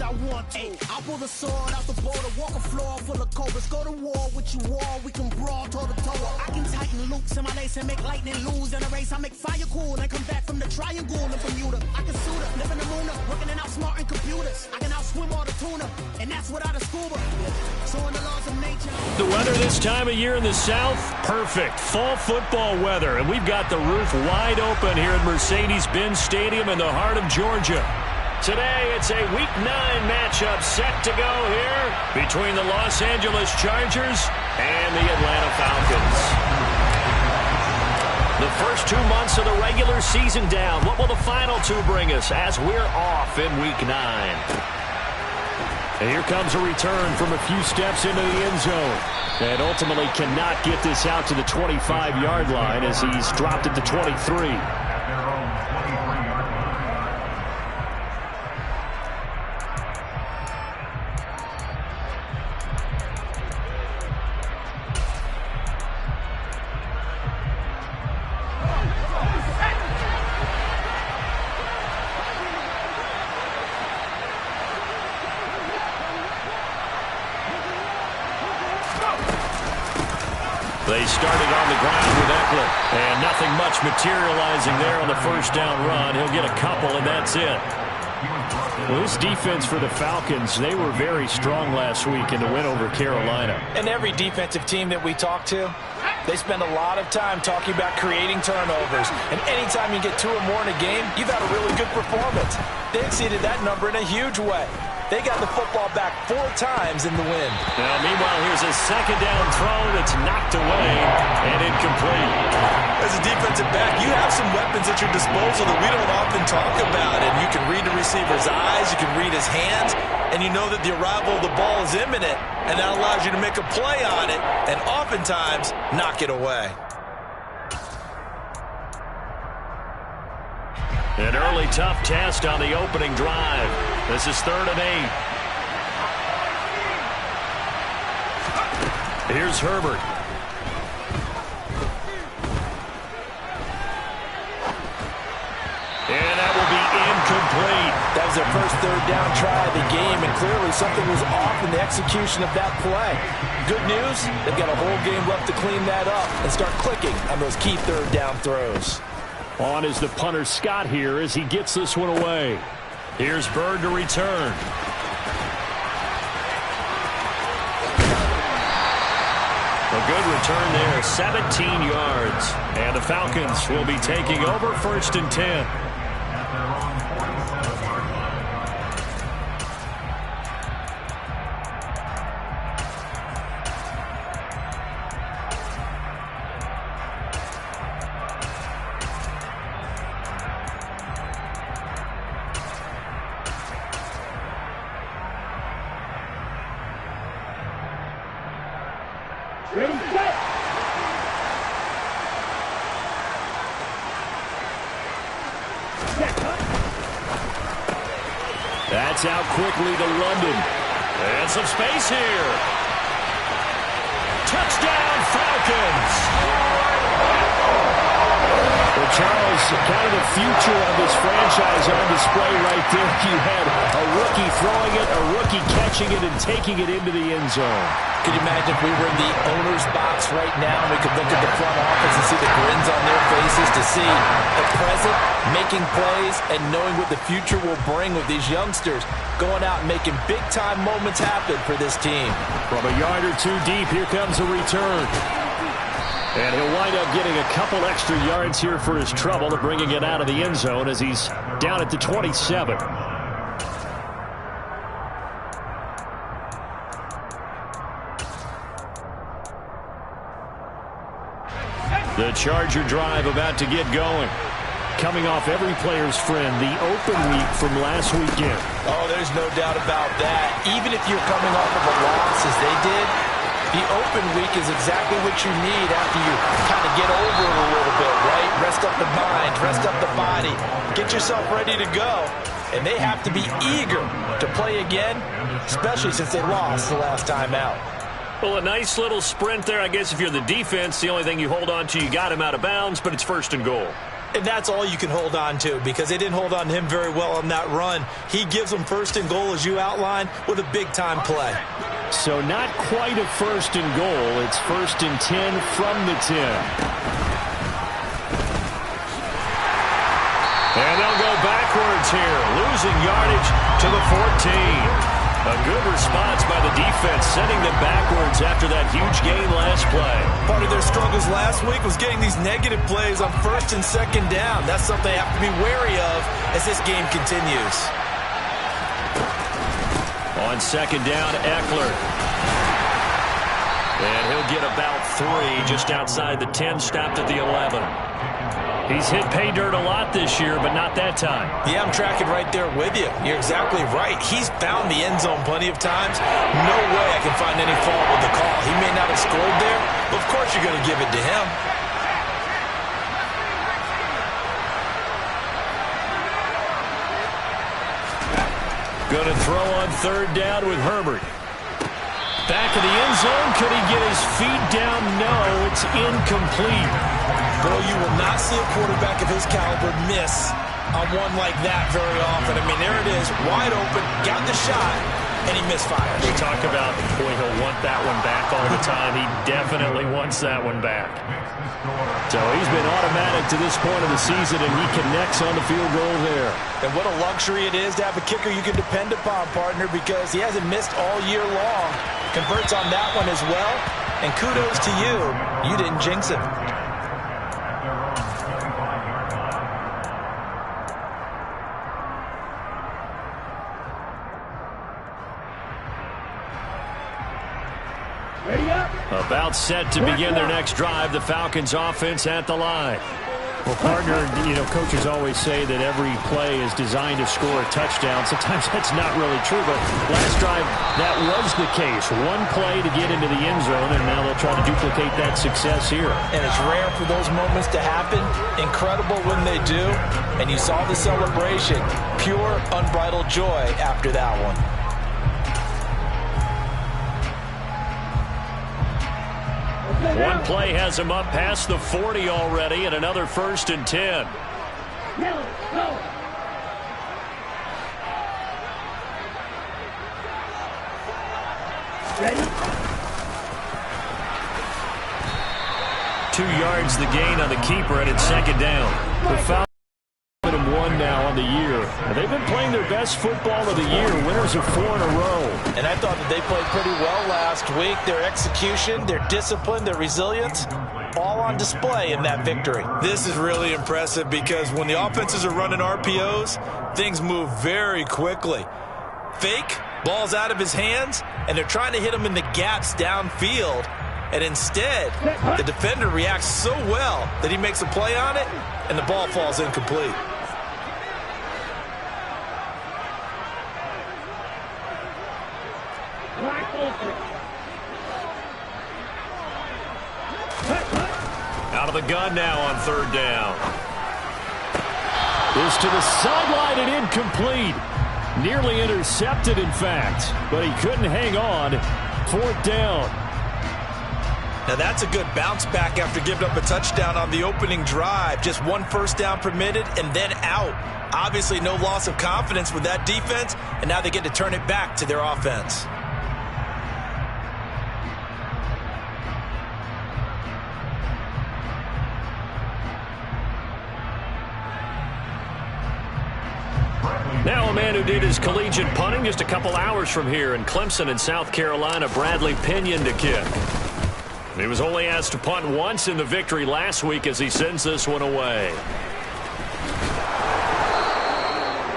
I want to. I'll pull the sword out the border, walk a floor full of cobras. Go to war with you all, we can brawl toe to toe. I can tighten loops in my lace and make lightning lose in a race. I make fire cool and come back from the triangle in Bermuda. I can suit up, live in the moon up, working and outsmarting computers. I can outswim all the tuna, and that's without a scuba. So in the laws of nature. The weather this time of year in the South, perfect. Fall football weather, and we've got the roof wide open here at Mercedes-Benz Stadium in the heart of Georgia. Today, it's a Week 9 matchup set to go here between the Los Angeles Chargers and the Atlanta Falcons. The first 2 months of the regular season down. What will the final 2 bring us as we're off in Week 9? And here comes a return from a few steps into the end zone. And ultimately cannot get this out to the 25-yard line as he's dropped at the 23. They started on the ground with Eckler, and nothing much materializing there on the first down run. He'll get a couple, and that's it. Well, this defense for the Falcons, they were very strong last week in the win over Carolina. And every defensive team that we talk to, they spend a lot of time talking about creating turnovers. And anytime you get 2 or more in a game, you've had a really good performance. They exceeded that number in a huge way. They got the football back 4 times in the win. Now, meanwhile, here's a second down throw that's knocked away and incomplete. As a defensive back, you have some weapons at your disposal that we don't often talk about. And you can read the receiver's eyes, you can read his hands, and you know that the arrival of the ball is imminent, and that allows you to make a play on it and oftentimes knock it away. An early tough test on the opening drive. This is 3rd and 8. Here's Herbert. And that will be incomplete. That was their first 3rd down try of the game, and clearly something was off in the execution of that play. Good news, they've got a whole game left to clean that up and start clicking on those key 3rd down throws. On is the punter Scott here as he gets this one away. Here's Bird to return. A good return there, 17 yards. And the Falcons will be taking over 1st and 10. That's out quickly to London. And some space here. Touchdown, Falcons! Well, Charles, kind of the future of this franchise on display right there. You had a rookie throwing it, a rookie catching it, and taking it into the end zone. Could you imagine if we were in the owner's box right now and we could look at the front office and see the grins on their faces to see the present, making plays, and knowing what the future will bring with these youngsters going out and making big-time moments happen for this team. From a yard or 2 deep, here comes a return. And he'll wind up getting a couple extra yards here for his trouble of bringing it out of the end zone as he's down at the 27. The Charger drive about to get going. Coming off every player's friend, the open week from last weekend. Oh, there's no doubt about that. Even if you're coming off of a loss as they did, the open week is exactly what you need after you kind of get over it a little bit, right? Rest up the mind, rest up the body, get yourself ready to go. And they have to be eager to play again, especially since they lost the last time out. Well, a nice little sprint there. I guess if you're the defense, the only thing you hold on to, you got him out of bounds, but it's 1st and goal. And that's all you can hold on to because they didn't hold on to him very well on that run. He gives them first and goal, as you outlined, with a big-time play. So not quite a first and goal. It's first and 10 from the 10. And they'll go backwards here, losing yardage to the 14. A good response by the defense, sending them backwards after that huge gain last play. Part of their struggles last week was getting these negative plays on first and second down. That's something they have to be wary of as this game continues. On second down, Eckler. And he'll get about 3 just outside the 10, stopped at the 11. He's hit pay dirt a lot this year, but not that time. Yeah, I'm tracking right there with you. You're exactly right. He's found the end zone plenty of times. No way I can find any fault with the call. He may not have scored there, but of course you're going to give it to him. Going to throw on third down with Herbert. Back of the end zone. Could he get his feet down? No, it's incomplete. Boy, you will not see a quarterback of his caliber miss on one like that very often. I mean, there it is, wide open, got the shot, and he misfires. We talk about, boy, he'll want that one back all the time. He definitely wants that one back. So he's been automatic to this point of the season, and he connects on the field goal there. And what a luxury it is to have a kicker you can depend upon, partner, because he hasn't missed all year long. Converts on that one as well, and kudos to you. You didn't jinx him. About set to begin their next drive. The Falcons offense at the line. Well, partner, coaches always say that every play is designed to score a touchdown. Sometimes that's not really true, but last drive, that was the case. One play to get into the end zone, and now they'll try to duplicate that success here. And it's rare for those moments to happen. Incredible when they do. And you saw the celebration. Pure, unbridled joy after that one. One play has him up past the 40 already, and another first and 10. Go. 2 yards the gain on the keeper, and it's second down. The Falcons have 1 now on the year. And they've been playing their best football of the year, winners of 4 in a row. And I thought that they played pretty well last week. Their execution, their discipline, their resilience, all on display in that victory. This is really impressive because when the offenses are running RPOs, things move very quickly. Fake, ball's out of his hands, and they're trying to hit him in the gaps downfield. And instead, the defender reacts so well that he makes a play on it, and the ball falls incomplete. Out of the gun now on third down. This to the sideline and incomplete. Nearly intercepted, in fact, but he couldn't hang on. Fourth down. Now that's a good bounce back after giving up a touchdown on the opening drive. Just 1 first down permitted and then out. Obviously no loss of confidence with that defense, and now they get to turn it back to their offense. Now a man who did his collegiate punting just a couple hours from here in Clemson in South Carolina, Bradley Pinion to kick. He was only asked to punt once in the victory last week as he sends this one away.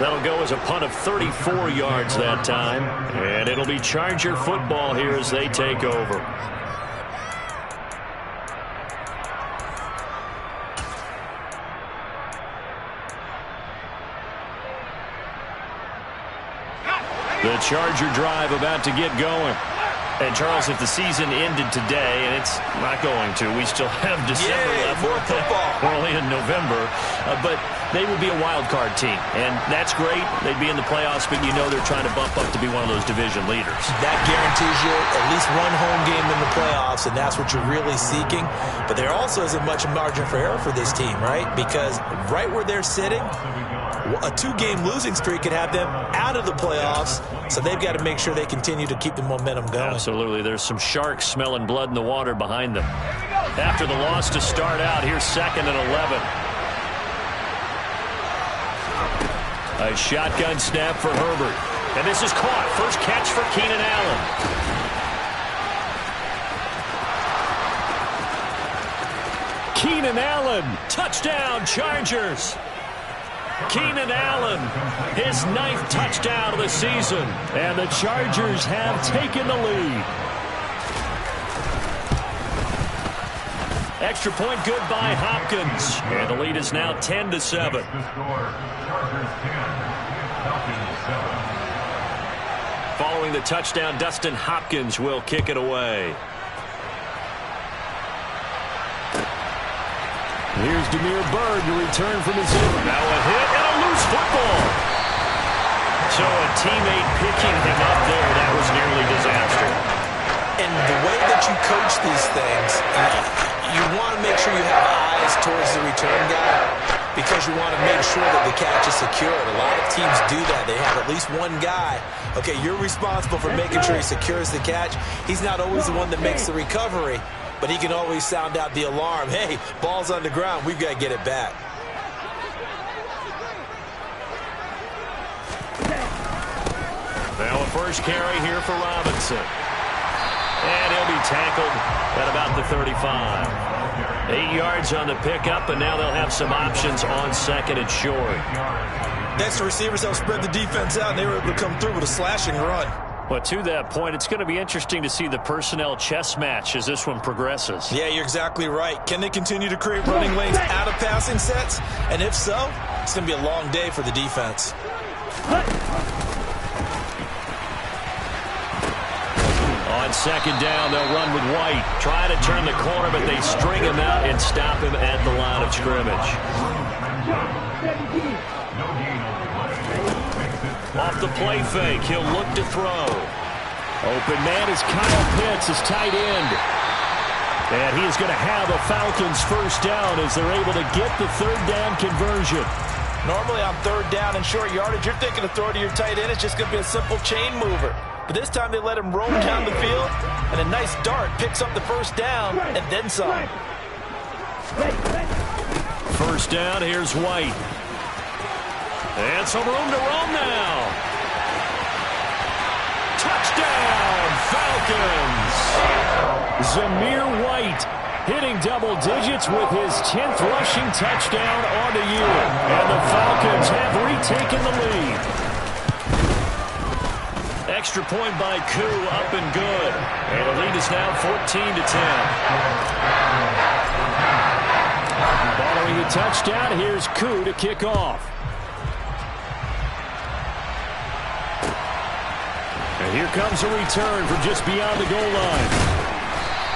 That'll go as a punt of 34 yards that time, and it'll be Charger football here as they take over. The Charger drive about to get going. And, Charles, if the season ended today, and it's not going to, we still have December left. More football. We're only in November. But they would be a wild card team. And that's great. They'd be in the playoffs, but you know they're trying to bump up to be one of those division leaders. That guarantees you at least one home game in the playoffs, and that's what you're really seeking. But there also isn't much margin for error for this team, right? Because right where they're sitting, a 2-game losing streak could have them out of the playoffs, so they've got to make sure they continue to keep the momentum going. Absolutely. There's some sharks smelling blood in the water behind them. After the loss to start out, here's 2nd and 11. A shotgun snap for Herbert. And this is caught. First catch for Keenan Allen. Keenan Allen, touchdown, Chargers. Keenan Allen, his 9th touchdown of the season. And the Chargers have taken the lead. Extra point good by Hopkins. And the lead is now 10-7. Following the touchdown, Dustin Hopkins will kick it away. Here's Demir Bird to return from his injury. Now a hit and a loose football. So a teammate picking him up there, that was nearly disaster. And the way that you coach these things, you want to make sure you have eyes towards the return guy because you want to make sure that the catch is secured. A lot of teams do that. They have at least one guy. Okay, you're responsible for making sure he secures the catch. He's not always the one that makes the recovery, but he can always sound out the alarm. Hey, ball's on the ground. We've got to get it back. Now a first carry here for Robinson. And he'll be tackled at about the 35. 8 yards on the pickup, and now they'll have some options on 2nd and short. Next, the receivers help spread the defense out, and they were able to come through with a slashing run. But to that point, it's going to be interesting to see the personnel chess match as this one progresses. Yeah, you're exactly right. Can they continue to create running lanes out of passing sets? And if so, it's going to be a long day for the defense. On 2nd down, they'll run with White. Try to turn the corner, but they string him out and stop him at the line of scrimmage. Off the play fake, he'll look to throw. Open man is Kyle Pitts, his tight end. And he is going to have a Falcons first down as they're able to get the 3rd down conversion. Normally on 3rd down and short yardage, you're thinking of throw to your tight end. It's just going to be a simple chain mover. But this time they let him roam down the field, and a nice dart picks up the first down, and then some. First down, here's White. And some room to roam now. Touchdown, Falcons! Zamir White hitting double digits with his 10th rushing touchdown on the year. And the Falcons have retaken the lead. Extra point by Koo, up and good. And the lead is now 14-10. Following the touchdown, here's Koo to kick off. And here comes a return from just beyond the goal line.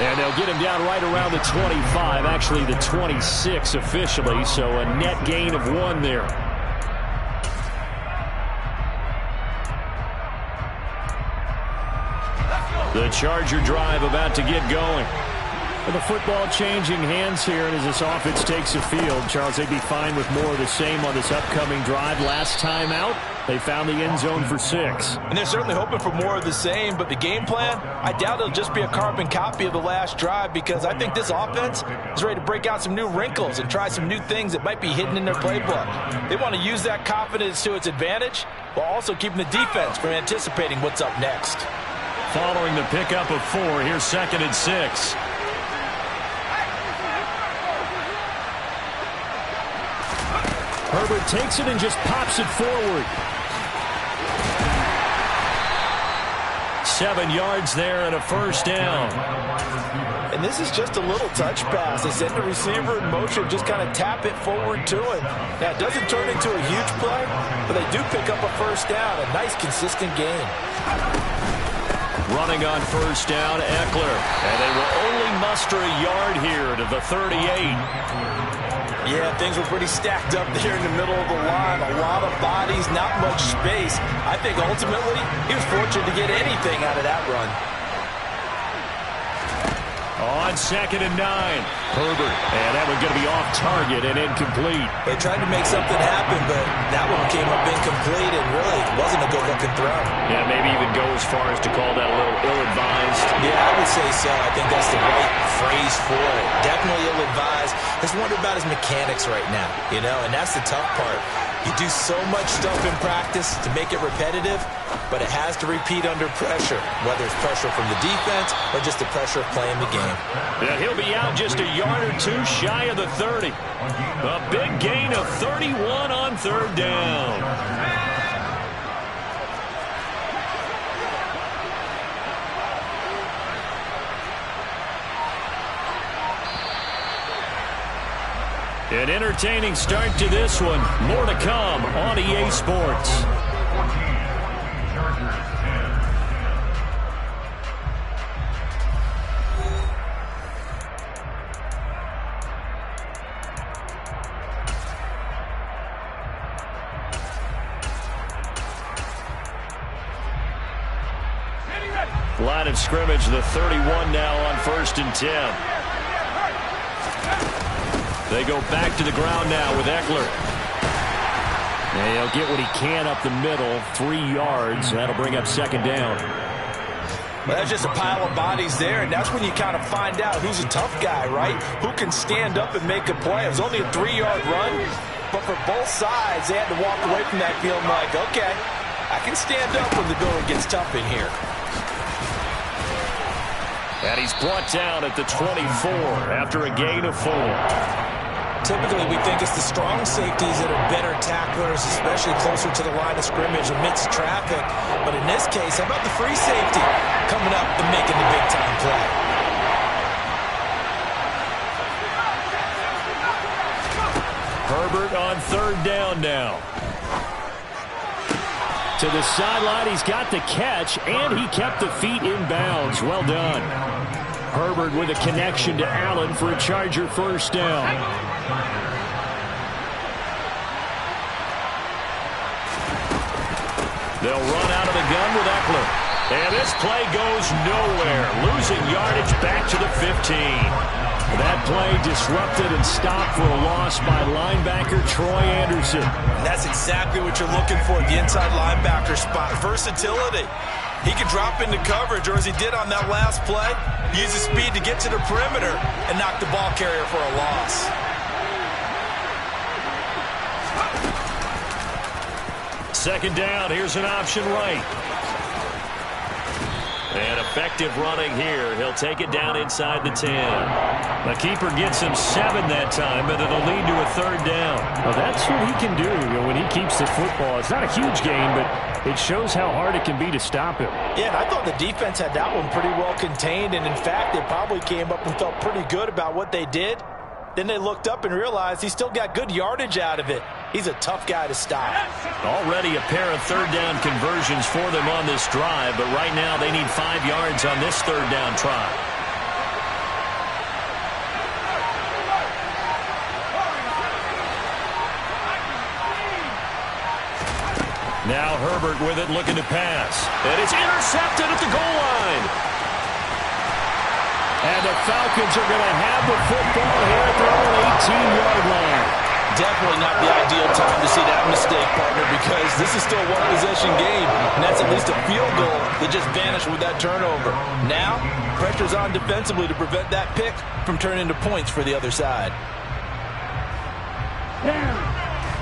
And they'll get him down right around the 25, actually the 26 officially, so a net gain of 1 there. The Charger drive about to get going. With the football changing hands here, and as this offense takes the field, Charles, they'd be fine with more of the same on this upcoming drive. Last time out, they found the end zone for 6. And they're certainly hoping for more of the same, but the game plan, I doubt it'll just be a carbon copy of the last drive, because I think this offense is ready to break out some new wrinkles and try some new things that might be hidden in their playbook. They want to use that confidence to its advantage, while also keeping the defense from anticipating what's up next. Following the pickup of 4, here's 2nd and 6. Herbert takes it and just pops it forward. 7 yards there and a first down. And this is just a little touch pass. They send the receiver in motion, just kind of tap it forward to him. Now, it doesn't turn into a huge play, but they do pick up a first down. A nice, consistent gain. Running on first down, Eckler. And they will only muster a yard here to the 38. Yeah, things were pretty stacked up there in the middle of the line. A lot of bodies, not much space. I think ultimately he was fortunate to get anything out of that run. On 2nd and 9, Herbert. And that one's going to be off target and incomplete. They tried to make something happen, but that one came up incomplete and really wasn't a good-looking throw. Yeah, maybe even go as far as to call that a little ill-advised. Yeah, I would say so. I think that's the right phrase for it. Definitely ill-advised. Just wonder about his mechanics right now, you know, and that's the tough part. You do so much stuff in practice to make it repetitive, but it has to repeat under pressure, whether it's pressure from the defense or just the pressure of playing the game. Yeah, he'll be out just a yard or two shy of the 30. A big gain of 31 on 3rd down. An entertaining start to this one. More to come on EA Sports. Line of scrimmage, the 31 now on 1st and 10. They go back to the ground now with Eckler. And he'll get what he can up the middle, 3 yards. That'll bring up 2nd down. Well, that's just a pile of bodies there, and that's when you kind of find out who's a tough guy, right? Who can stand up and make a play. It was only a 3-yard run, but for both sides, they had to walk away from that feeling like, okay, I can stand up when the going gets tough in here. And he's brought down at the 24 after a gain of 4. Typically, we think it's the strong safeties that are better tacklers, especially closer to the line of scrimmage amidst traffic. But in this case, how about the free safety coming up and making the big-time play? Herbert on 3rd down now. To the sideline, he's got the catch, and he kept the feet in bounds. Well done. Herbert with a connection to Allen for a Charger 1st down. They'll run out of the gun with Eckler. And this play goes nowhere. Losing yardage back to the 15. That play disrupted and stopped for a loss by linebacker Troy Anderson. And that's exactly what you're looking for at the inside linebacker spot. Versatility. He can drop into coverage, or as he did on that last play, use his speed to get to the perimeter and knock the ball carrier for a loss. Second down, here's an option right. And effective running here. He'll take it down inside the 10. The keeper gets him 7 that time, but it'll lead to a 3rd down. Well, that's what he can do, when he keeps the football. It's not a huge gain, but it shows how hard it can be to stop him. Yeah, and I thought the defense had that one pretty well contained, and in fact, they probably came up and felt pretty good about what they did. Then they looked up and realized he still got good yardage out of it. He's a tough guy to stop. Already a pair of 3rd down conversions for them on this drive, but right now they need 5 yards on this 3rd down try. Now Herbert with it, looking to pass. And it's intercepted at the goal line. And the Falcons are going to have the football here at their own 18-yard line. Definitely not the ideal time to see that mistake, partner, because this is still a one-possession game, and that's at least a field goal that just vanished with that turnover. Now, pressure's on defensively to prevent that pick from turning into points for the other side.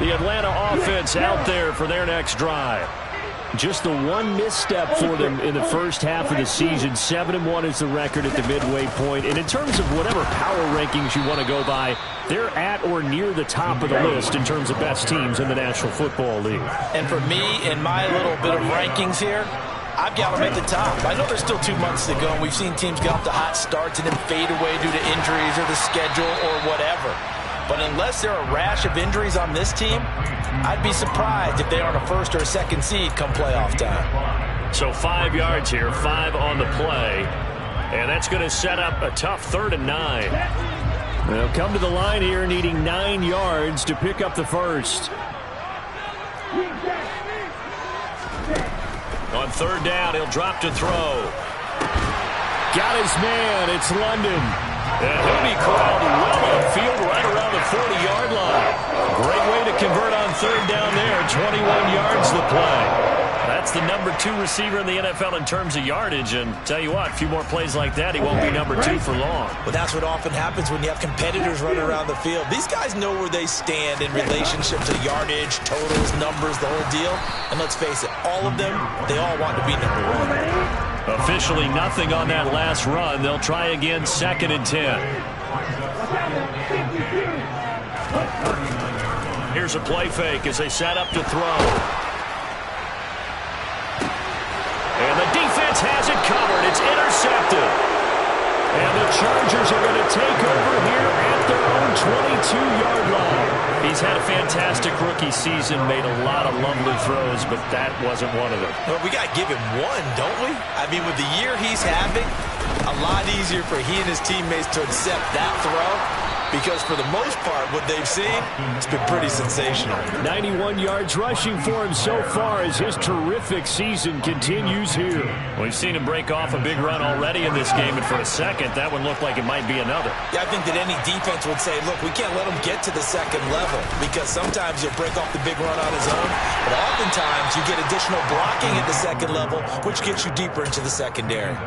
The Atlanta offense out there for their next drive. Just the one misstep for them in the first half of the season. 7-1 is the record at the midway point. And in terms of whatever power rankings you want to go by, they're at or near the top of the list in terms of best teams in the National Football League. And for me, in my little bit of rankings here, I've got them at the top. I know there's still 2 months to go, and we've seen teams get off to hot starts and then fade away due to injuries or the schedule or whatever. But unless there are a rash of injuries on this team, I'd be surprised if they aren't a 1st or a 2nd seed come playoff time. So 5 yards here, 5 on the play. And that's going to set up a tough 3rd and 9. They'll come to the line here needing 9 yards to pick up the first. On third down, he'll drop to throw. Got his man. It's London. And he'll be corralled well upfield right around the 40-yard line. Great way to convert on third down there. 21 yards the play. That's the number 2 receiver in the NFL in terms of yardage. And tell you what, a few more plays like that, he won't be number 2 for long. Well, that's what often happens when you have competitors running around the field. These guys know where they stand in relationship to yardage, totals, numbers, the whole deal. And let's face it, all of them, they all want to be number 1. Officially nothing on that last run. They'll try again, 2nd and 10. Here's a play fake as they set up to throw. And the defense has it covered. It's intercepted. And the Chargers are going to take over here at their own 22-yard line. He's had a fantastic rookie season, made a lot of lovely throws, but that wasn't one of them. Well, we got to give him one, don't we? I mean, with the year he's having, a lot easier for he and his teammates to accept that throw. Because for the most part, what they've seen, it's been pretty sensational. 91 yards rushing for him so far as his terrific season continues here. We've seen him break off a big run already in this game, and for a second, that one looked like it might be another. Yeah, I think that any defense would say, look, we can't let him get to the second level, because sometimes he'll break off the big run on his own, but oftentimes you get additional blocking at the second level, which gets you deeper into the secondary.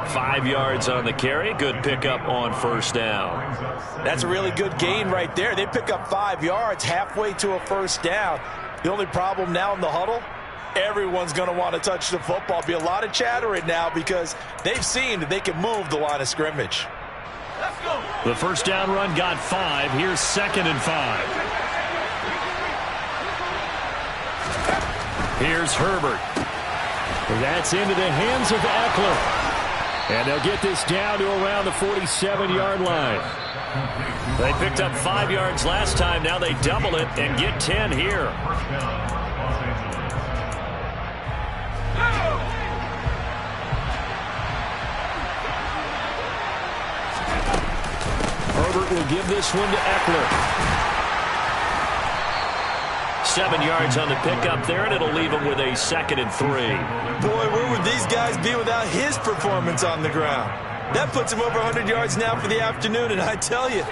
5 yards on the carry. Good pickup on first down. That's a really good gain right there. They pick up 5 yards halfway to a first down. The only problem now in the huddle, everyone's going to want to touch the football. Be a lot of chatter right now because they've seen that they can move the line of scrimmage. Let's go. The first down run got 5. Here's 2nd and 5. Here's Herbert. That's into the hands of Eckler. And they'll get this down to around the 47-yard line. They picked up 5 yards last time. Now they double it and get 10 here. Herbert will give this one to Eckler. 7 yards on the pickup there, and it'll leave him with a 2nd and 3. Boy, where would these guys be without his performance on the ground? That puts him over 100 yards now for the afternoon, and I tell you,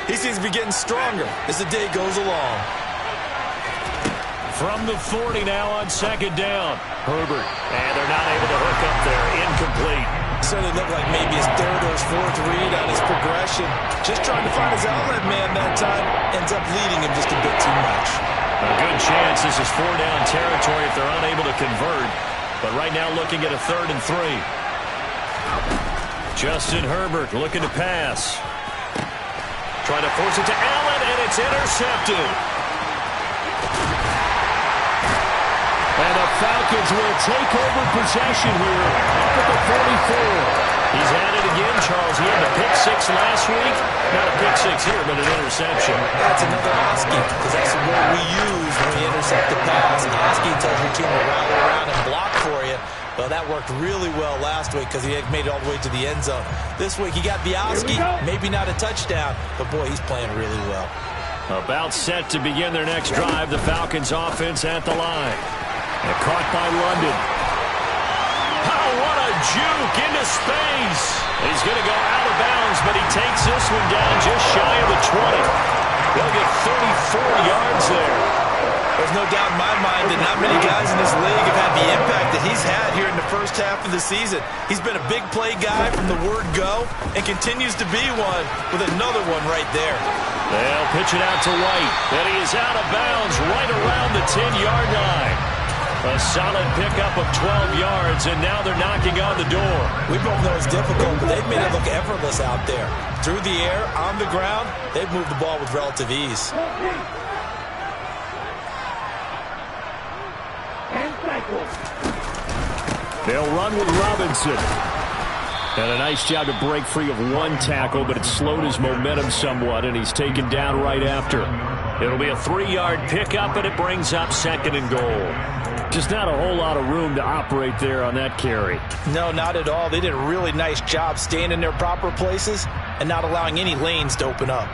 he seems to be getting stronger as the day goes along. From the 40 now on 2nd down. Herbert, and they're not able to hook up there. Incomplete. Certainly looked like maybe his 3rd or his 4th read on his progression. Just trying to find his outlet man that time. Ends up leading him just a bit too much. A good chance this is 4-down territory if they're unable to convert. But right now looking at a 3rd and 3. Justin Herbert looking to pass. Trying to force it to Allen, and it's intercepted. And the Falcons will take over possession here up at the 44. He's had it again, Charles. He had a pick 6 last week. Not a pick 6 here, but an interception. That's another Oski, because that's the word we use when we intercept the pass. Oski tells your team to rally around and block for you. Well, that worked really well last week because he had made it all the way to the end zone. This week he got the Oski, maybe not a touchdown, but boy, he's playing really well. About set to begin their next drive. The Falcons offense at the line. And caught by London. Oh, what a juke into space. He's going to go out of bounds, but he takes this one down just shy of the 20. They'll get 34 yards there. There's no doubt in my mind that not many guys in this league have had the impact that he's had here in the first half of the season. He's been a big play guy from the word go and continues to be one with another one right there. They'll pitch it out to White, and he is out of bounds right around the 10-yard line. A solid pickup of 12 yards, and now they're knocking on the door. We both know it's difficult, but they've made it look effortless out there. Through the air, on the ground, they've moved the ball with relative ease. They'll run with Robinson. And a nice job to break free of one tackle, but it slowed his momentum somewhat, and he's taken down right after. It'll be a 3-yard pickup, and it brings up 2nd and goal. Just not a whole lot of room to operate there on that carry. No, not at all. They did a really nice job staying in their proper places and not allowing any lanes to open up.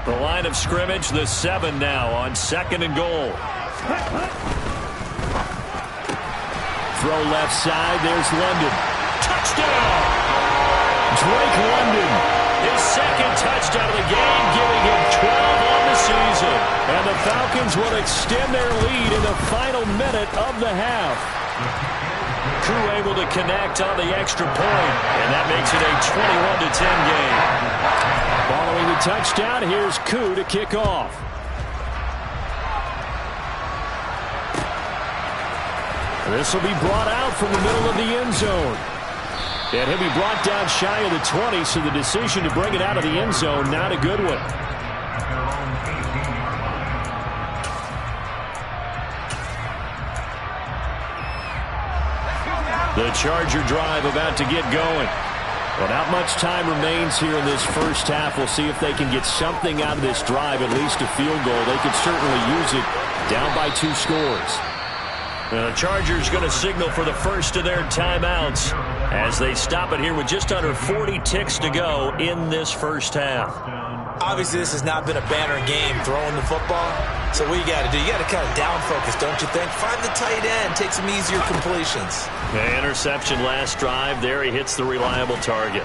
The line of scrimmage, the 7 now on 2nd and goal. Throw left side. There's London. Touchdown! Drake London, his 2nd touchdown of the game, giving him 12 on the season. And the Falcons will extend their lead in the final minute of the half. Crew able to connect on the extra point, and that makes it a 21-10 game. Following the touchdown, here's Koo to kick off. This will be brought out from the middle of the end zone. And he'll be brought down shy of the 20, so the decision to bring it out of the end zone, not a good one. The Charger drive about to get going. Well, not much time remains here in this first half. We'll see if they can get something out of this drive, at least a field goal. They could certainly use it down by 2 scores. The Chargers going to signal for the first of their timeouts as they stop it here with just under 40 ticks to go in this first half. Obviously, this has not been a banner game throwing the football. So what you got to do, you got to kind of down focus, don't you think? Find the tight end, take some easier completions. The interception last drive. There he hits the reliable target.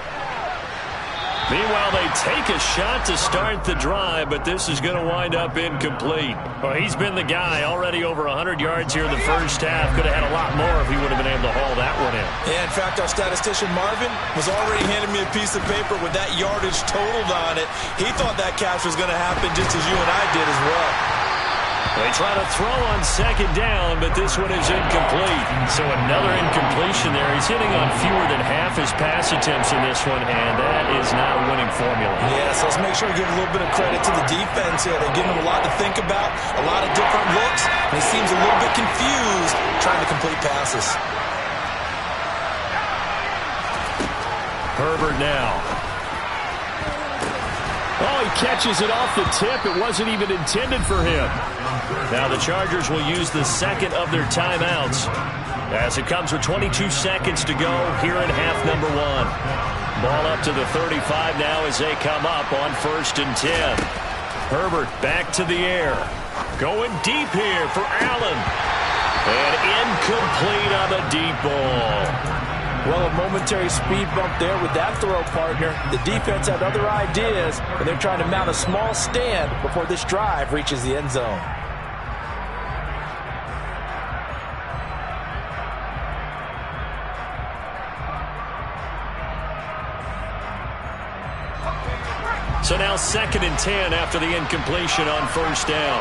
Meanwhile, they take a shot to start the drive, but this is going to wind up incomplete. Well, he's been the guy, already over 100 yards here in the first half. Could have had a lot more if he would have been able to haul that one in. Yeah, in fact, our statistician Marvin was already handing me a piece of paper with that yardage totaled on it. He thought that catch was going to happen just as you and I did as well. They try to throw on 2nd down, but this one is incomplete. So another incompletion there. He's hitting on fewer than half his pass attempts in this one, and that is not a winning formula. Yeah, so let's make sure we give a little bit of credit to the defense here. They're giving him a lot to think about, a lot of different looks, and he seems a little bit confused trying to complete passes. Herbert now. Oh, he catches it off the tip. It wasn't even intended for him. Now the Chargers will use the 2nd of their timeouts as it comes with 22 seconds to go here in half number 1. Ball up to the 35 now as they come up on 1st and 10. Herbert back to the air. Going deep here for Allen. And incomplete on the deep ball. Well, a momentary speed bump there with that throw partner. The defense had other ideas, and they're trying to mount a small stand before this drive reaches the end zone. So now 2nd and 10 after the incompletion on 1st down.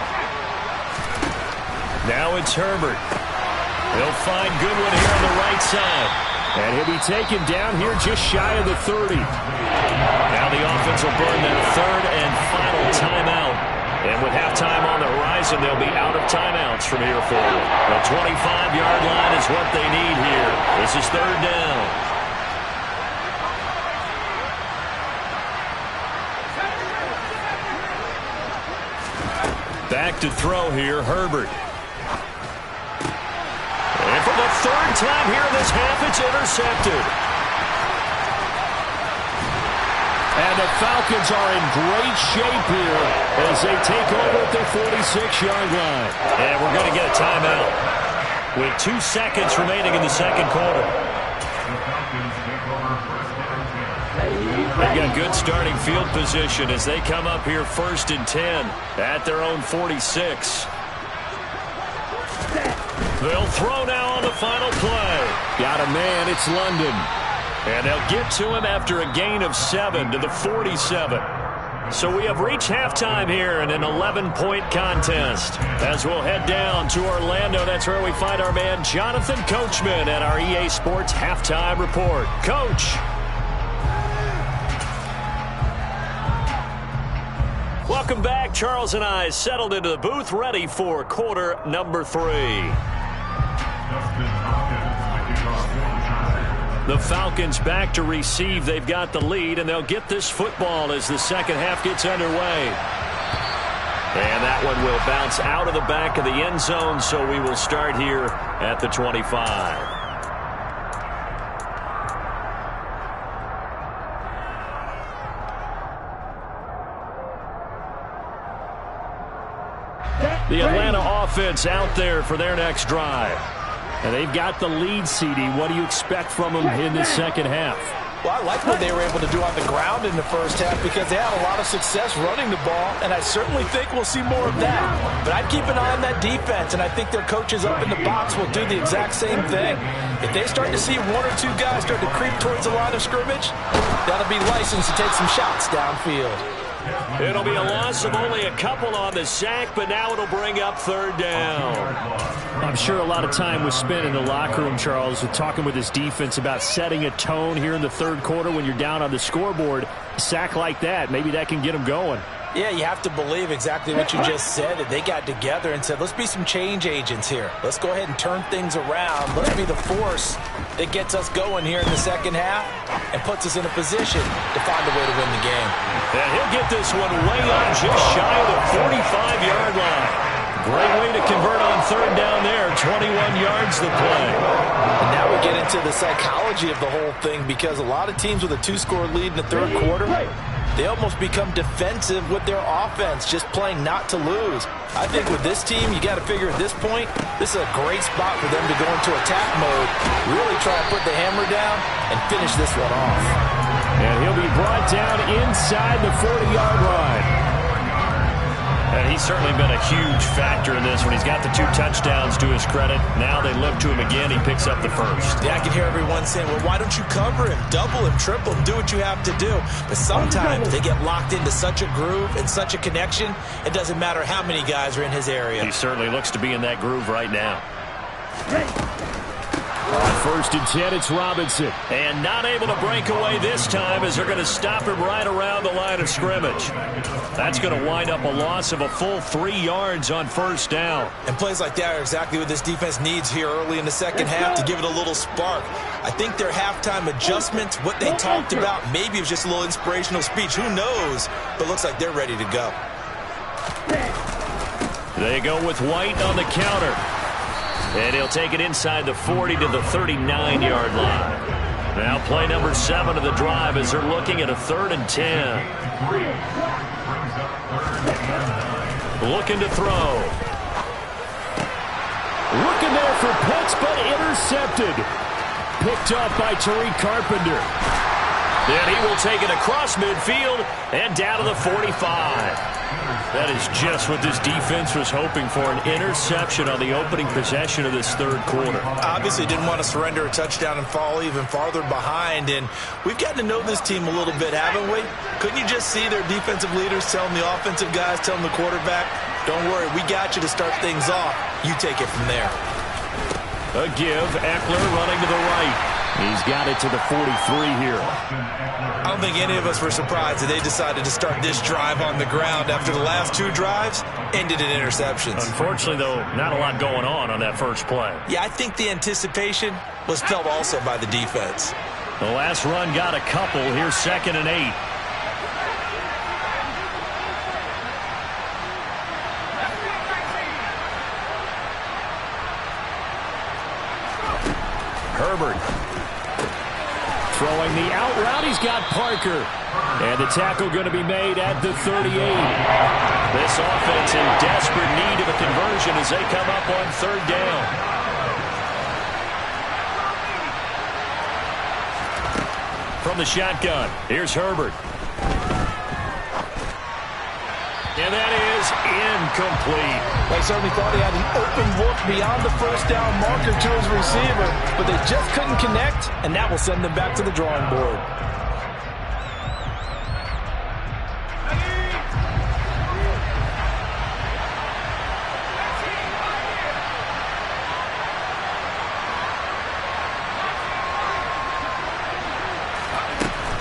Now it's Herbert. He'll find Goodwin here on the right side. And he'll be taken down here just shy of the 30. Now the offense will burn their 3rd and final timeout. And with halftime on the horizon, they'll be out of timeouts from here forward. The 25-yard line is what they need here. This is 3rd down. Back to throw here, Herbert. And for the 3rd time here in this half, it's intercepted. And the Falcons are in great shape here as they take over at their 46-yard line. And we're going to get a timeout with 2 seconds remaining in the 2nd quarter. They've got good starting field position as they come up here 1st and 10 at their own 46. They'll throw now on the final play. Got a man, it's London. And they'll get to him after a gain of 7 to the 47. So we have reached halftime here in an 11-point contest. As we'll head down to Orlando, that's where we find our man Jonathan Coachman at our EA Sports Halftime Report. Coach. Welcome back. Charles and I settled into the booth, ready for quarter number 3. The Falcons back to receive. They've got the lead, and they'll get this football as the second half gets underway. And that one will bounce out of the back of the end zone, so we will start here at the 25. The Atlanta offense out there for their next drive. And they've got the lead, CD. What do you expect from them in this second half? Well, I like what they were able to do on the ground in the first half because they had a lot of success running the ball, and I certainly think we'll see more of that. But I'd keep an eye on that defense, and I think their coaches up in the box will do the exact same thing. If they start to see one or two guys start to creep towards the line of scrimmage, that'll be licensed to take some shots downfield. It'll be a loss of only a couple on the sack, but now it'll bring up third down. I'm sure a lot of time was spent in the locker room, Charles, with talking with his defense about setting a tone here in the third quarter when you're down on the scoreboard. A sack like that, maybe that can get them going. Yeah, you have to believe exactly what you just said. That they got together and said, let's be some change agents here. Let's go ahead and turn things around. Let's be the force that gets us going here in the second half and puts us in a position to find a way to win the game. And he'll get this one way up just shy of the 45-yard line. Great way to convert on third down there. 21 yards the play. And now we get into the psychology of the whole thing because a lot of teams with a two-score lead in the third quarter, they almost become defensive with their offense, just playing not to lose. I think with this team, you got to figure at this point, this is a great spot for them to go into attack mode, really try to put the hammer down and finish this one off. And he'll be brought down inside the 40-yard line. And he's certainly been a huge factor in this when he's got the 2 touchdowns to his credit. Now they look to him again. He picks up the first. Yeah, I can hear everyone saying, well, why don't you cover him, double him, triple him, do what you have to do. But sometimes they get locked into such a groove and such a connection, it doesn't matter how many guys are in his area. He certainly looks to be in that groove right now. On 1st and 10, it's Robinson. And not able to break away this time as they're going to stop him right around the line of scrimmage. That's going to wind up a loss of a full 3 yards on first down. And plays like that are exactly what this defense needs here early in the second half to give it a little spark. I think their halftime adjustments, what they talked about, maybe it was just a little inspirational speech. Who knows? But looks like they're ready to go. They go with White on the counter. And he'll take it inside the 40 to the 39-yard line. Now play number 7 of the drive as they're looking at a 3rd and 10. Looking to throw. Looking there for Pitts, but intercepted. Picked off by Tariq Carpenter. Then he will take it across midfield and down to the 45. That is just what this defense was hoping for, an interception on the opening possession of this third quarter. Obviously didn't want to surrender a touchdown and fall even farther behind, and we've gotten to know this team a little bit, haven't we? Couldn't you just see their defensive leaders telling the offensive guys, telling the quarterback, don't worry, we got you to start things off. You take it from there. A give, Eckler running to the right. He's got it to the 43 here. I don't think any of us were surprised that they decided to start this drive on the ground after the last 2 drives ended in interceptions. Unfortunately, though, not a lot going on that first play. Yeah, I think the anticipation was felt also by the defense. The last run got a couple. Here's 2nd and 8. Herbert. Throwing the out route, he's got Parker. And the tackle going to be made at the 38. This offense in desperate need of a conversion as they come up on 3rd down. From the shotgun, here's Herbert. And that is incomplete. They certainly thought he had an open look beyond the first down marker to his receiver, but they just couldn't connect, and that will send them back to the drawing board.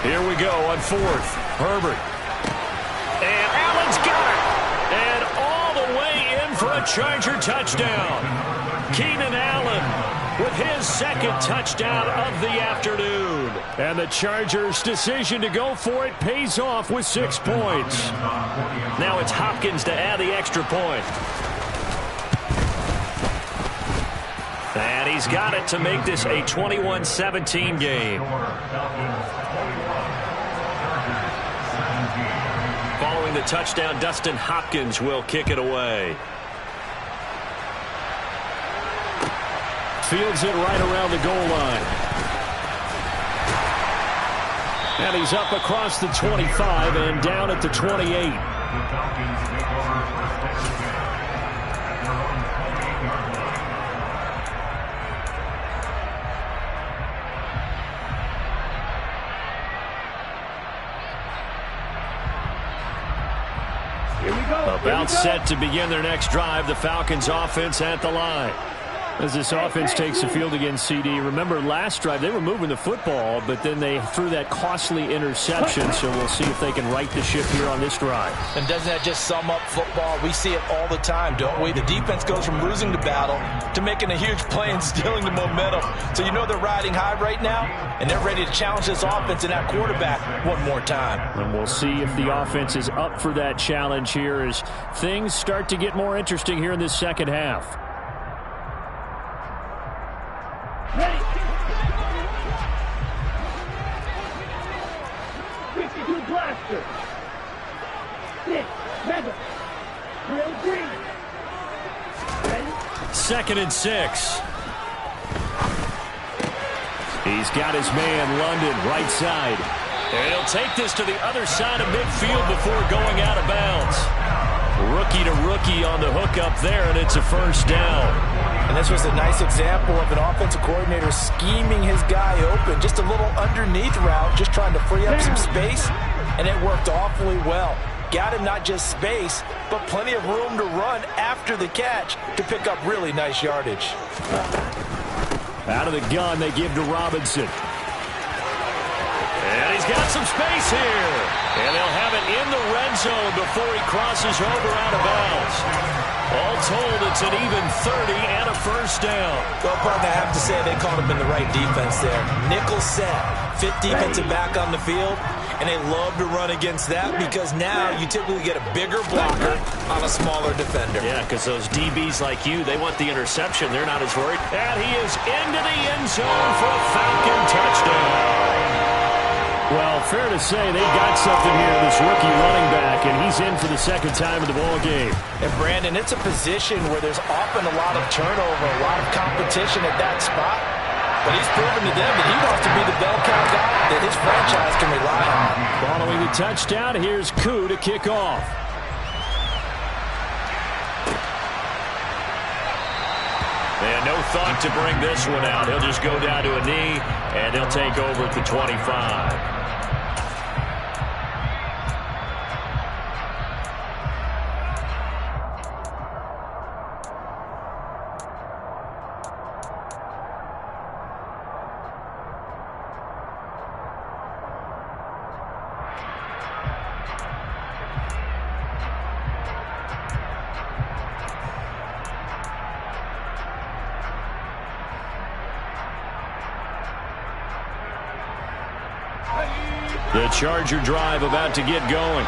Here we go on 4th. Herbert. And Allen's got it. And all the way in for a Charger touchdown. Keenan Allen with his second touchdown of the afternoon. And the Chargers' decision to go for it pays off with 6 points. Now it's Hopkins to add the extra point. And he's got it to make this a 21-17 game. Following the touchdown, Dustin Hopkins will kick it away. Fields it right around the goal line. And he's up across the 25 and down at the 28. About set to begin their next drive. The Falcons offense at the line. As this offense takes the field against CD. Remember last drive they were moving the football, but then they threw that costly interception. So we'll see if they can right the ship here on this drive. And doesn't that just sum up football? We see it all the time, don't we? The defense goes from losing the battle to making a huge play and stealing the momentum. So you know they're riding high right now, and they're ready to challenge this offense and that quarterback one more time. And we'll see if the offense is up for that challenge here as things start to get more interesting here in this second half. Ready. 52 blaster. 6, 7, real green. Ready? 2nd and 6. He's got his man London right side. And he'll take this to the other side of midfield before going out of bounds. Rookie to rookie on the hook up there, and it's a first down. And this was a nice example of an offensive coordinator scheming his guy open. Just a little underneath route, just trying to free up some space, and it worked awfully well. Got him not just space, but plenty of room to run after the catch to pick up really nice yardage. Out of the gun, they give to Robinson. And he's got some space here. And they'll have it in the red zone before he crosses over out of bounds. All told, it's an even 30 and a first down. Well, partner, I have to say they caught him in the right defense there. Nickel set, fit defensive back on the field, and they love to run against that because now you typically get a bigger blocker on a smaller defender. Yeah, because those DBs like you, they want the interception. They're not as worried. And he is into the end zone for a Falcon touchdown. Well, fair to say they got something here, this rookie running back, and he's in for the second time in the ball game. And, Brandon, it's a position where there's often a lot of turnover, a lot of competition at that spot. But he's proven to them that he wants to be the bell cow guy that his franchise can rely on. Following the touchdown, here's Koo to kick off. And no thought to bring this one out. He'll just go down to a knee, and he'll take over at the 25. The Charger drive about to get going.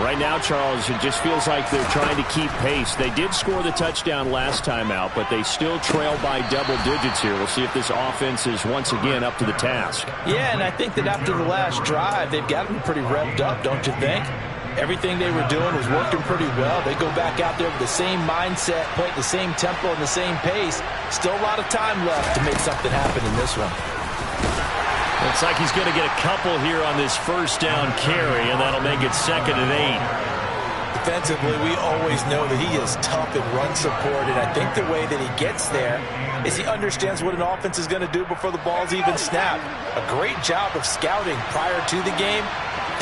Right now, Charles, it just feels like they're trying to keep pace. They did score the touchdown last time out, but they still trail by double digits here. We'll see if this offense is once again up to the task. Yeah, and I think that after the last drive, they've got them pretty revved up, don't you think? Everything they were doing was working pretty well. They go back out there with the same mindset, play at the same tempo and the same pace. Still a lot of time left to make something happen in this one. Looks like he's going to get a couple here on this first down carry, and that'll make it 2nd and 8. Defensively, we always know that he is tough in run support, and I think the way that he gets there is he understands what an offense is going to do before the ball's even snapped. A great job of scouting prior to the game,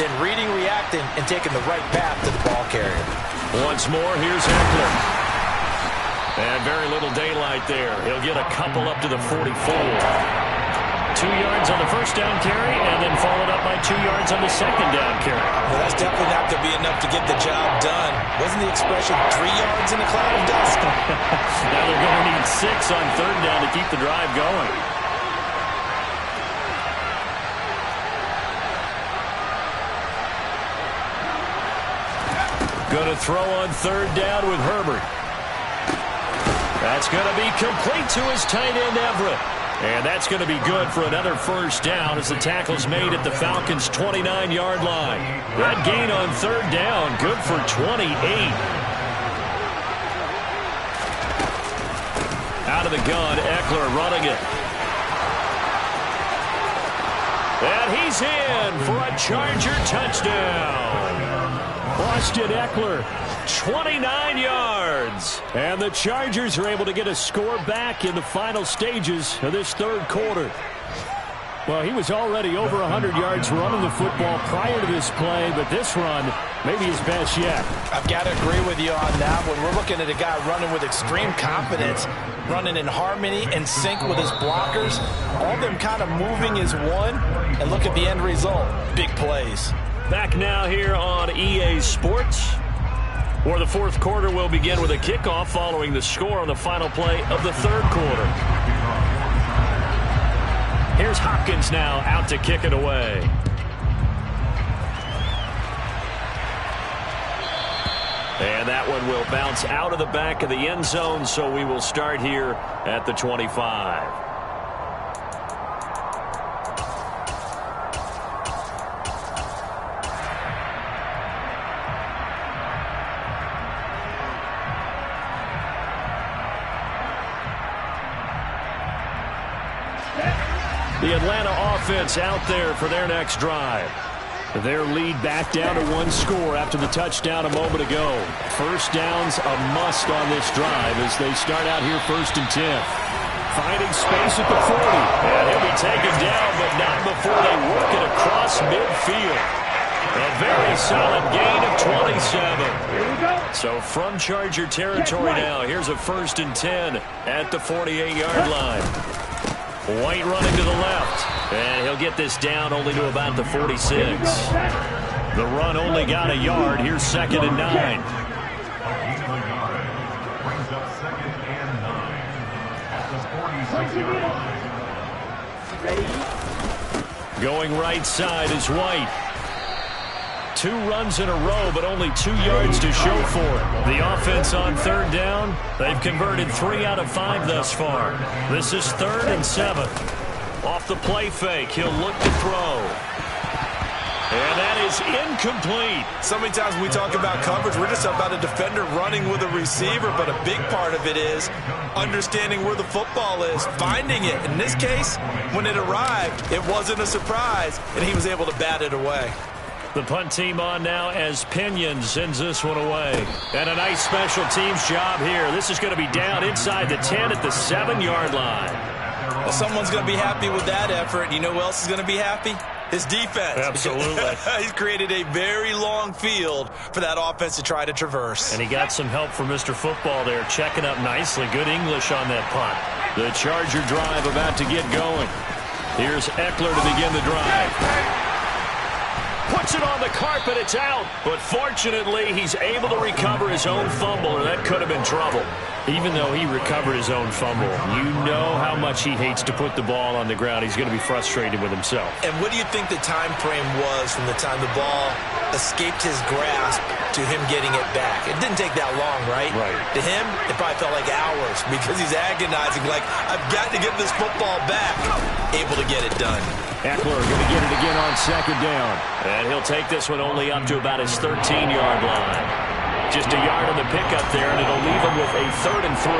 then reading, reacting, and taking the right path to the ball carrier. Once more, here's Eckler. And very little daylight there. He'll get a couple up to the 44. 2 yards on the first down carry, and then followed up by 2 yards on the second down carry. Well, that's definitely not going to be enough to get the job done. Wasn't the expression 3 yards in a cloud of dust? Now they're going to need 6 on third down to keep the drive going. Going to throw on third down with Herbert. That's going to be complete to his tight end, Everett. And that's going to be good for another first down as the tackle's made at the Falcons' 29-yard line. That gain on third down, good for 28. Out of the gun, Eckler running it. And he's in for a Charger touchdown. Austin Eckler, 29 yards. And the Chargers are able to get a score back in the final stages of this third quarter. Well, he was already over 100 yards running the football prior to this play, but this run may be his best yet. I've got to agree with you on that one. We're looking at a guy running with extreme confidence, running in harmony and sync with his blockers. All of them kind of moving as one, and look at the end result. Big plays. Back now here on EA Sports, where the fourth quarter will begin with a kickoff following the score on the final play of the third quarter. Here's Hopkins now out to kick it away. And that one will bounce out of the back of the end zone, so we will start here at the 25. The Atlanta offense out there for their next drive. Their lead back down to 1 score after the touchdown a moment ago. First down's a must on this drive as they start out here 1st and 10. Finding space at the 40. And he'll be taken down, but not before they work it across midfield. A very solid gain of 27. So from Charger territory now, here's a 1st and 10 at the 48-yard line. White running to the left, and he'll get this down only to about the 46. The run only got a yard. Here's 2nd and 9. Brings up 2nd and 9 at the 46-yard line. Going right side is White. 2 runs in a row, but only 2 yards to show for it. The offense on third down, they've converted 3 out of 5 thus far. This is 3rd and 7. Off the play fake, he'll look to throw. And that is incomplete. So many times when we talk about coverage, we're just about a defender running with a receiver, but a big part of it is understanding where the football is, finding it. In this case, when it arrived, it wasn't a surprise, and he was able to bat it away. The punt team on now as Pinion sends this one away. And a nice special teams job here. This is going to be down inside the 10 at the 7-yard line. Well, someone's going to be happy with that effort. You know who else is going to be happy? His defense. Absolutely. He's created a very long field for that offense to try to traverse. And he got some help from Mr. Football there, checking up nicely. Good English on that punt. The Charger drive about to get going. Here's Eckler to begin the drive. Puts it on the carpet, it's out. But fortunately, he's able to recover his own fumble, or that could have been trouble. Even though he recovered his own fumble, you know how much he hates to put the ball on the ground. He's going to be frustrated with himself. And what do you think the time frame was from the time the ball escaped his grasp to him getting it back? It didn't take that long, right? Right. To him, it probably felt like hours because he's agonizing, like, I've got to get this football back. Able to get it done. Eckler going to get it again on 2nd down. And he'll take this one only up to about his 13-yard line. Just a yard on the pickup there, and it'll leave him with a 3rd and 3.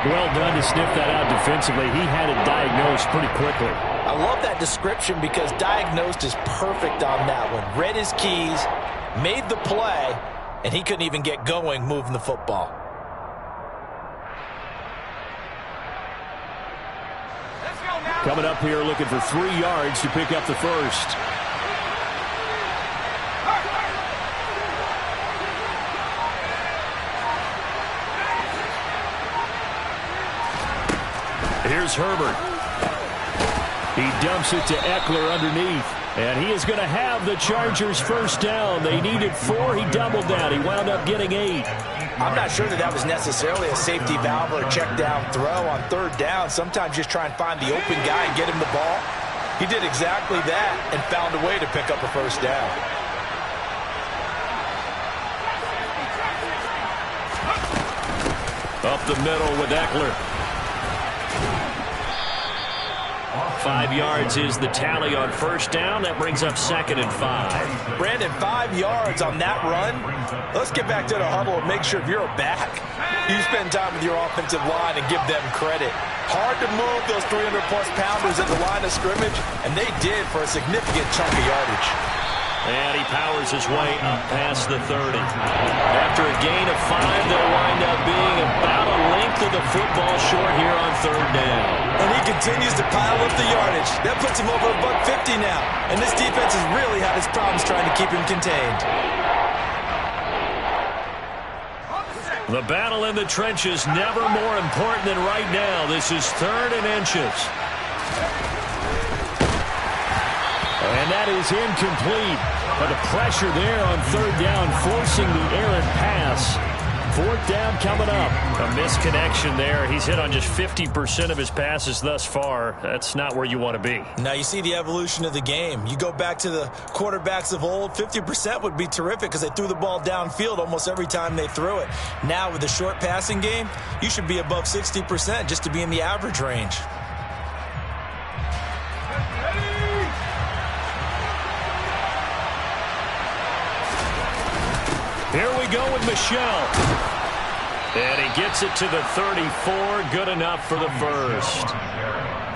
Well done to sniff that out defensively. He had it diagnosed pretty quickly. I love that description because diagnosed is perfect on that one. Read his keys, made the play, and he couldn't even get going moving the football. Coming up here looking for 3 yards to pick up the first. Here's Herbert. He dumps it to Eckler underneath. And he is going to have the Chargers first down. They needed 4. He doubled that. He wound up getting 8. I'm not sure that was necessarily a safety valve or a check down throw on third down. Sometimes just try and find the open guy and get him the ball. He did exactly that and found a way to pick up a first down. Up the middle with Eckler. 5 yards is the tally on first down. That brings up 2nd and 5. Brandon, 5 yards on that run. Let's get back to the huddle and make sure if you're a back, you spend time with your offensive line and give them credit. Hard to move those 300-plus pounders at the line of scrimmage, and they did for a significant chunk of yardage. And he powers his way up past the 30. After a gain of 5, they'll wind up being about a length of the football short here on third down. And he continues to pile up the yardage. That puts him over $150 now. And this defense has really had its problems trying to keep him contained. The battle in the trenches never more important than right now. This is 3rd and inches. And that is incomplete. But the pressure there on third down, forcing the errant pass. 4th down coming up. A misconnection there. He's hit on just 50% of his passes thus far. That's not where you want to be. Now you see the evolution of the game. You go back to the quarterbacks of old, 50% would be terrific because they threw the ball downfield almost every time they threw it. Now with the short passing game, you should be above 60% just to be in the average range. Here we go with Michel. And he gets it to the 34. Good enough for the first.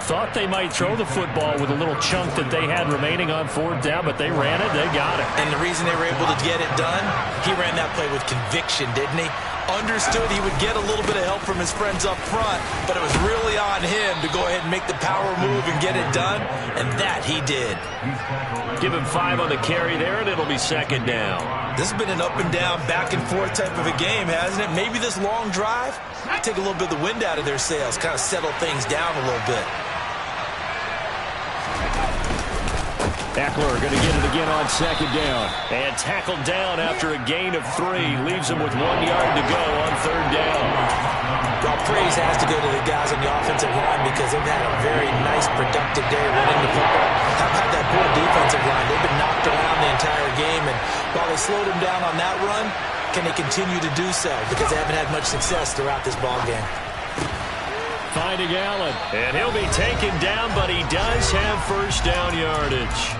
Thought they might throw the football with a little chunk that they had remaining on 4th down, but they ran it. They got it. And the reason they were able to get it done, he ran that play with conviction, didn't he? Understood he would get a little bit of help from his friends up front, but it was really on him to go ahead and make the power move and get it done, and that he did. Give him 5 on the carry there, and it'll be 2nd down. This has been an up-and-down, back-and-forth type of a game, hasn't it? Maybe this long drive, take a little bit of the wind out of their sails, kind of settle things down a little bit. Eckler going to get it again on 2nd down. And tackled down after a gain of 3. Leaves him with 1 yard to go on 3rd down. Well, praise has to go to the guys on the offensive line because they've had a very nice, productive day running the football. Have had that poor defensive line. They've been knocked around the entire game, and while they slowed him down on that run, can they continue to do so? Because they haven't had much success throughout this ball game. Finding Allen, and he'll be taken down, but he does have first down yardage.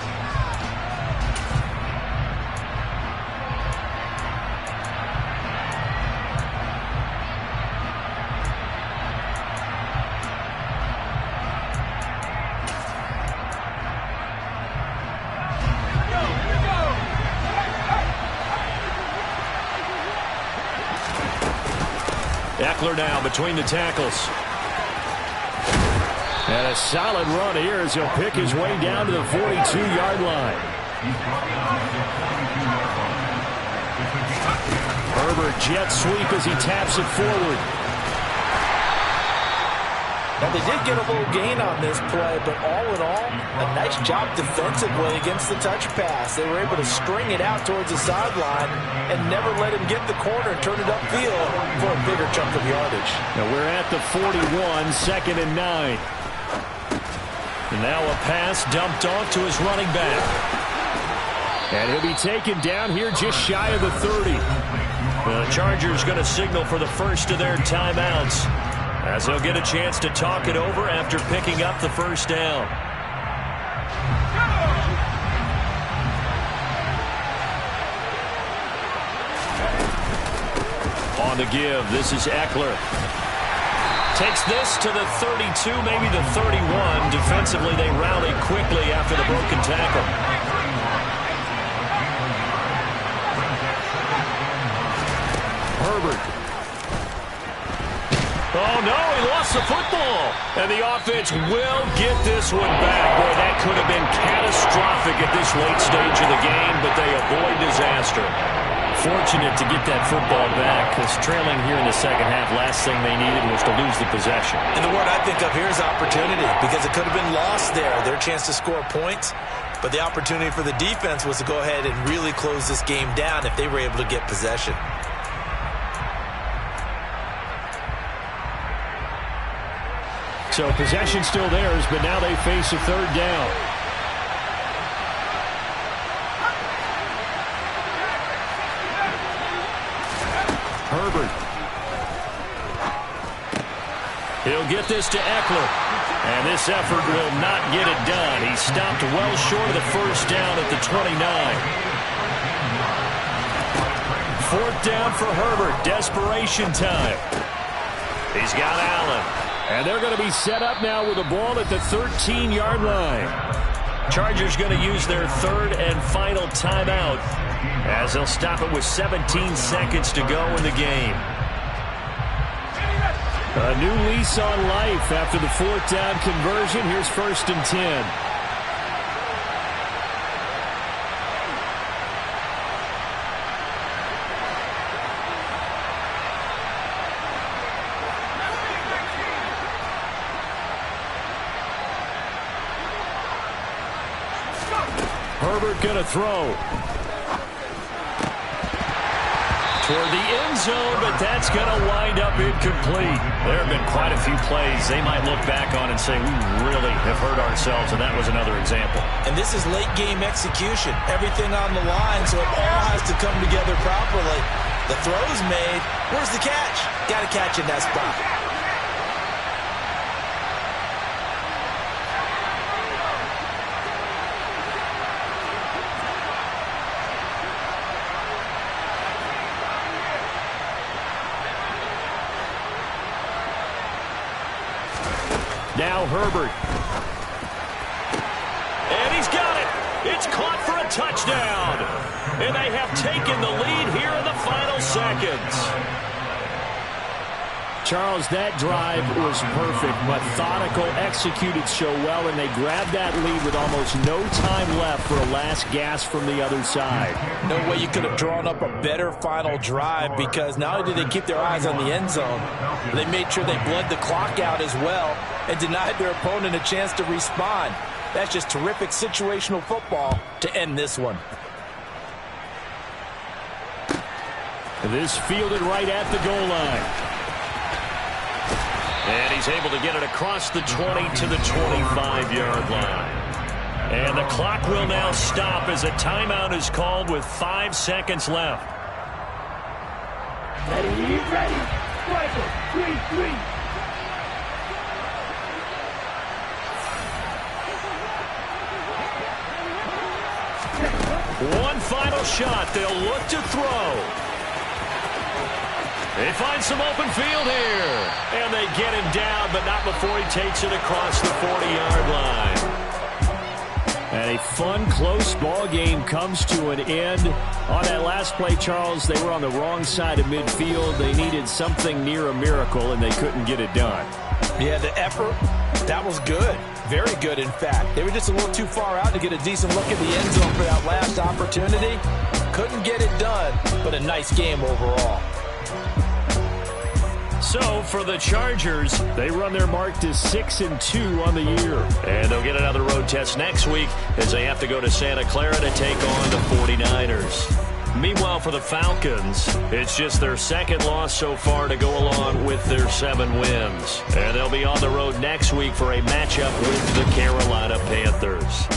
Eckler now between the tackles. And a solid run here as he'll pick his way down to the 42-yard line. Herbert jet sweep as he taps it forward. Now, they did get a little gain on this play, but all in all, a nice job defensively against the touch pass. They were able to string it out towards the sideline and never let him get the corner and turn it upfield for a bigger chunk of yardage. Now we're at the 41, 2nd and 9. And now a pass dumped off to his running back. And he'll be taken down here just shy of the 30. The Chargers going to signal for the first of their timeouts, as they'll get a chance to talk it over after picking up the first down. On the give, this is Eckler. Takes this to the 32, maybe the 31. Defensively, they rally quickly after the broken tackle. Herbert. Oh, no, he lost the football. And the offense will get this one back. Boy, that could have been catastrophic at this late stage of the game, but they avoid disaster. fortunate to get that football back, because trailing here in the second half, last thing they needed was to lose the possession. And the word I think of here is opportunity, because it could have been lost there. Their chance to score points, but the opportunity for the defense was to go ahead and really close this game down if they were able to get possession. So possession still theirs, but now they face a third down. Herbert. He'll get this to Eckler. And this effort will not get it done. He stopped well short of the first down at the 29. Fourth down for Herbert. Desperation time. He's got Allen. And they're going to be set up now with the ball at the 13-yard line. Chargers going to use their third and final timeout, as they'll stop it with 17 seconds to go in the game. A new lease on life after the fourth down conversion. Here's 1st and 10. Herbert going to throw. Toward the end zone, but that's going to wind up incomplete. There have been quite a few plays they might look back on and say, we really have hurt ourselves, and that was another example. And this is late game execution. Everything on the line, so it all has to come together properly. The throw's made. Where's the catch? Got to catch in that spot. Now Herbert. And he's got it. It's caught for a touchdown. And they have taken the lead here in the final seconds. Charles, that drive was perfect. Methodical, executed so well, and they grabbed that lead with almost no time left for a last gasp from the other side. No way you could have drawn up a better final drive, because not only did they keep their eyes on the end zone, they made sure they bled the clock out as well and denied their opponent a chance to respond. That's just terrific situational football to end this one. This fielded right at the goal line. And he's able to get it across the 20 to the 25-yard line. And the clock will now stop as a timeout is called with 5 seconds left. Ready. Rifle, 3-3. One final shot. They'll look to throw. They find some open field here. And they get him down, but not before he takes it across the 40-yard line. And a fun, close ball game comes to an end. On that last play, Charles, they were on the wrong side of midfield. They needed something near a miracle, and they couldn't get it done. Yeah, the effort, that was good. Very good, in fact. They were just a little too far out to get a decent look at the end zone for that last opportunity. Couldn't get it done, but a nice game overall. So, for the Chargers, they run their mark to 6-2 on the year. And they'll get another road test next week as they have to go to Santa Clara to take on the 49ers. Meanwhile, for the Falcons, it's just their second loss so far to go along with their 7 wins. And they'll be on the road next week for a matchup with the Carolina Panthers.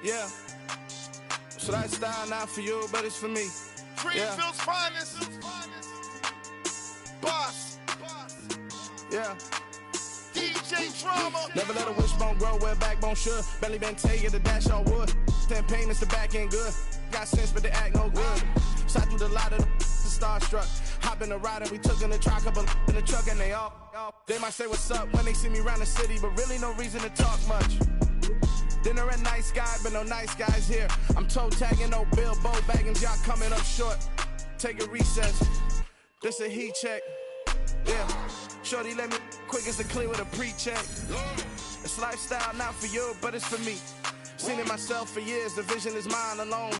Yeah. So that style not for you, but it's for me. Greenfield's finest. Boss. Yeah. DJ DJ Drama. Never let a wishbone grow where backbone should. Belly been taking the dash on wood. Then pain is the back end good. Got sense, but they act no good. Shot through the lot of the starstruck. Hop in the ride and we took in the truck, couple in the truck, and they all. They might say what's up when they see me around the city, but really no reason to talk much. Dinner at nice guy, but no nice guys here. I'm toe tagging, no Bilbo Baggins, y'all coming up short. Take a recess. This a heat check. Yeah. Shorty let me quick as the clean with a pre-check. It's lifestyle, not for you, but it's for me. Seen it myself for years, the vision is mine alone.